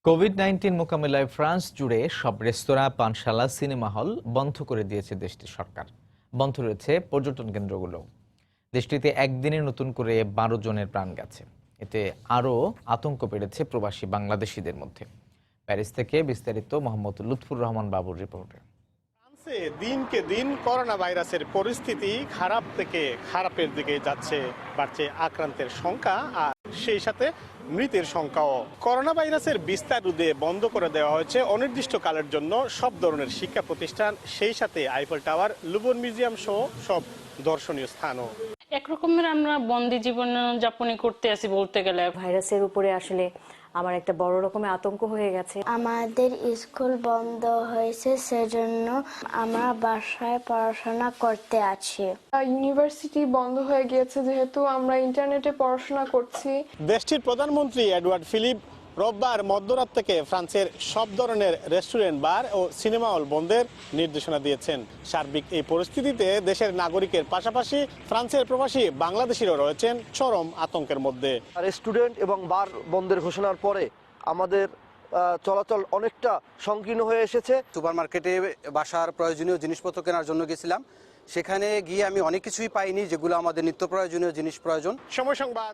COVID-19 মোকাবিলায় France জুড়ে সব রেস্তোরাঁ, পানশালা, সিনেমা হল বন্ধ করে দিয়েছে দেশটির সরকার। বন্ধ রয়েছে পর্যটন কেন্দ্রগুলো। দেশটিতে একদিনে নতুন করে 12 জনের প্রাণ গেছে। এতে আরও আতঙ্ক বেড়েছে প্রবাসী বাংলাদেশিদের মধ্যে। প্যারিস থেকে বিস্তারিত মোহাম্মদ লুৎফুর রহমান বাবুর রিপোর্টে। ফ্রান্সে দিনকে দিন করোনা ভাইরাসের পরিস্থিতি খারাপ থেকে খারাপের দিকে যাচ্ছে। বাড়ছে আক্রান্তের সংখ্যা আর সেই সাথে মৃতের সংখ্যাও। করোনা ভাইরাসের বিস্তার রোধে বন্ধ করে দেওয়া হয়েছে অনির্দিষ্টকালের জন্য সব ধরনের শিক্ষা প্রতিষ্ঠান, সেই সাথে আইফেল টাওয়ার, লুভর মিউজিয়াম সহ সব দর্শনীয় স্থানও। একরকমের আমরা বন্দি জীবন যাপনই করতে আছি বলতে গেলে। ভাইরাসের উপরে আসলে আমার একটা বড় রকমের আতঙ্ক হয়ে গেছে। আমাদের স্কুল বন্ধ হয়েছে, সেজন্য আমরা বাসায় পড়াশোনা করতে আছি। ইউনিভার্সিটি বন্ধ হয়ে গিয়েছে, যেহেতু আমরা ইন্টারনেটে পড়াশোনা করছি। দেশটির প্রধানমন্ত্রী এডওয়ার্ড ফিলিপ রোববার মধ্যরাত থেকে ফ্রান্সের সব ধরনের রেস্টুরেন্ট, বার ও সিনেমা হল বন্ধের নির্দেশনা দিয়েছেন। সার্বিক এই পরিস্থিতিতে দেশের নাগরিকের পাশাপাশি ফ্রান্সের প্রবাসী বাংলাদেশিরাও রয়েছেন চরম আতঙ্কের মধ্যে। রেস্টুরেন্ট এবং বার বন্ধের ঘোষণার পরে আমাদের চলাচল অনেকটা সংকীর্ণ হয়ে এসেছে। সুপার মার্কেটে বাসার প্রয়োজনীয় জিনিসপত্র কেনার জন্য গেছিলাম, সেখানে গিয়ে আমি অনেক কিছুই পাইনি যেগুলো আমাদের নিত্য প্রয়োজনীয় জিনিস প্রয়োজন। সময় সংবাদ।